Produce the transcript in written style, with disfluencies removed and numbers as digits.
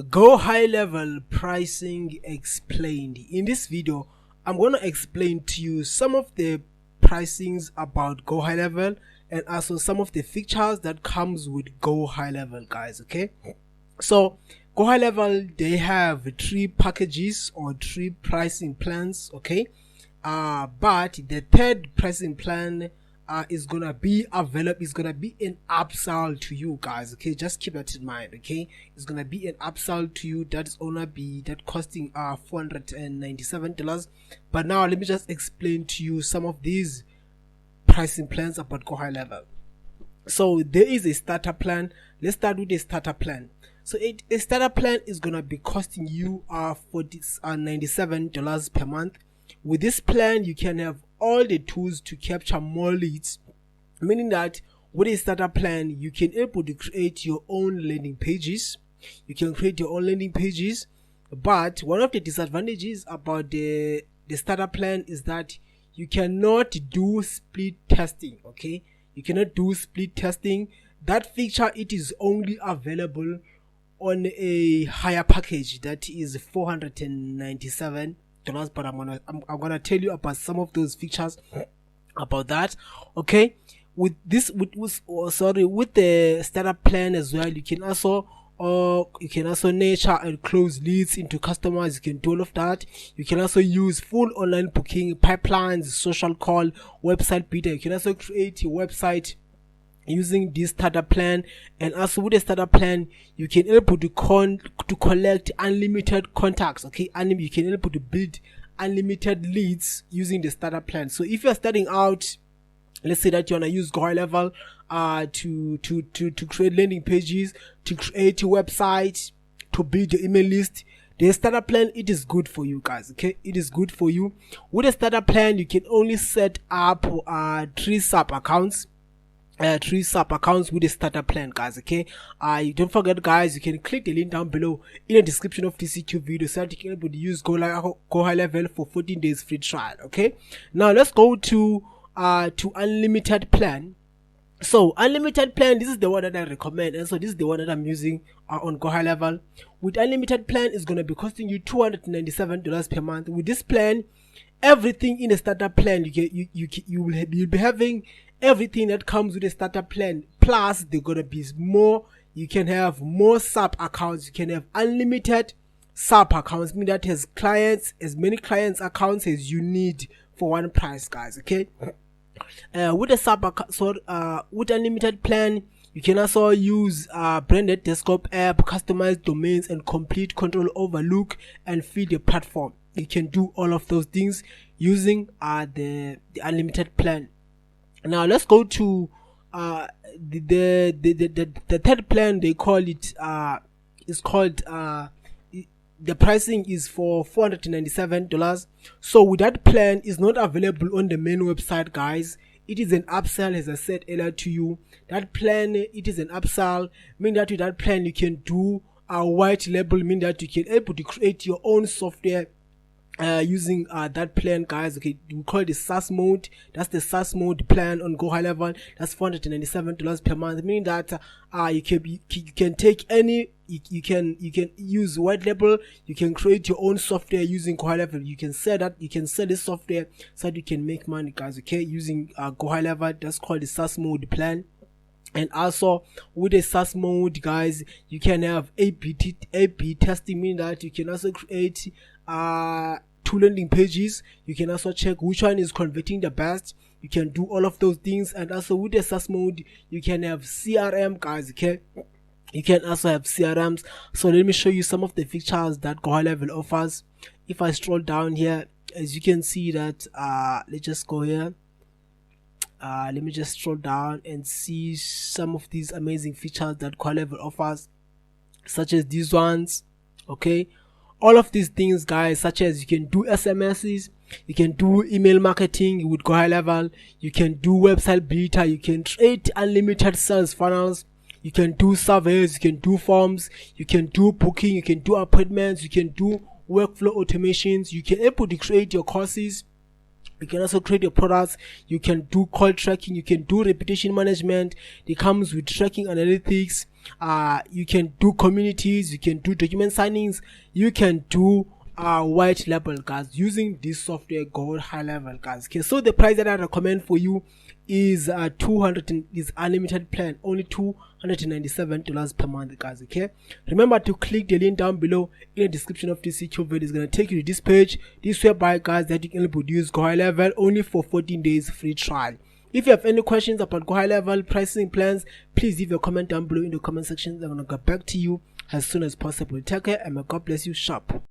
Gohighlevel Pricing Explained. In this video, I'm going to explain to you some of the pricings about Gohighlevel and also some of the features that comes with Gohighlevel, guys. Okay, so Gohighlevel, they have 3 packages or 3 pricing plans. Okay, but the third pricing plan is gonna be available. It's gonna be an upsell to you guys. Okay, just keep that in mind. Okay, it's gonna be an upsell to you that is gonna be costing $497. But now let me just explain to you some of these pricing plans about Gohighlevel. So there is a starter plan. Let's start with the starter plan. So a starter plan is gonna be costing you $97 per month. With this plan, you can have all the tools to capture more leads, meaning that with a starter plan, you can able to create your own landing pages. You can create your own landing pages, but one of the disadvantages about the starter plan is that you cannot do split testing. Okay, you cannot do split testing. That feature, it is only available on a higher package that is $497. But I'm gonna tell you about some of those features about that. Okay, with the starter plan as well, you can also nurture and close leads into customers. You can do all of that. You can also use full online booking pipelines, social call, website builder. You can also create your website using this starter plan, and also with the starter plan, you can able to collect unlimited contacts. Okay, and you can able to build unlimited leads using the starter plan. So if you're starting out, let's say that you want to use Gohighlevel to create landing pages, to create your website, to build your email list, the starter plan, it is good for you guys. Okay, it is good for you. With the starter plan, you can only set up 3 sub accounts. 3 sub accounts with the starter plan, guys. Okay, don't forget, guys, you can click the link down below in the description of this YouTube video so that you can able to use Gohighlevel for 14 days free trial. Okay, now let's go to unlimited plan. So unlimited plan, this is the one that I recommend, and so this is the one that I'm using on Gohighlevel. With unlimited plan, is going to be costing you $297 per month. With this plan, everything in the starter plan, you'll be having everything that comes with a starter plan, plus they're gonna be more. You can have more sub accounts. You can have unlimited sub accounts, meaning that has clients, as many clients accounts as you need for one price, guys. Okay, with a with unlimited plan, you can also use branded desktop app, customized domains, and complete control over look and feel the platform. You can do all of those things using the unlimited plan. Now let's go to the third plan. They call it is called the pricing is for $497. So with that plan, is not available on the main website, guys. It is an upsell, as I said earlier to you. That plan, it is an upsell, meaning that with that plan you can do a white label, meaning that you can able to create your own software using that plan, guys. Okay, we call it the SaaS mode. That's the SaaS mode plan on Gohighlevel. That's $497 per month, meaning that you can take any, you can use white label. You can create your own software using Gohighlevel. You can sell this software so that you can make money, guys. Okay, using Gohighlevel. That's called the SaaS mode plan. And also with the SaaS mode, guys, you can have A/B testing, meaning that you can also create 2 landing pages. You can also check which one is converting the best. You can do all of those things. And also with the SaaS mode, you can have CRM, guys. Okay, you can also have CRMs. So let me show you some of the features that Gohighlevel offers. If I scroll down here, as you can see that let's just go here. Let me just scroll down and see some of these amazing features that Gohighlevel offers, such as these ones. Okay, all of these things, guys, such as you can do SMSs, you can do email marketing with Gohighlevel, you can do website builder, you can create unlimited sales funnels, you can do surveys, you can do forms, you can do booking, you can do appointments, you can do workflow automations, you can able to create your courses. You can also create your products. You can do call tracking. You can do reputation management. It comes with tracking analytics. You can do communities, you can do document signings, you can do white label, guys, using this software Gohighlevel, guys. Okay, so the price that I recommend for you is 200 is unlimited plan, only $297 per month, guys. Okay, remember to click the link down below in the description of this YouTube video. It's gonna take you to this page, this website, guys, that you can produce Gohighlevel only for 14 days free trial. If you have any questions about Gohighlevel pricing plans, please leave a comment down below in the comment section. I'm gonna get back to you as soon as possible. Take care and may God bless you sharp.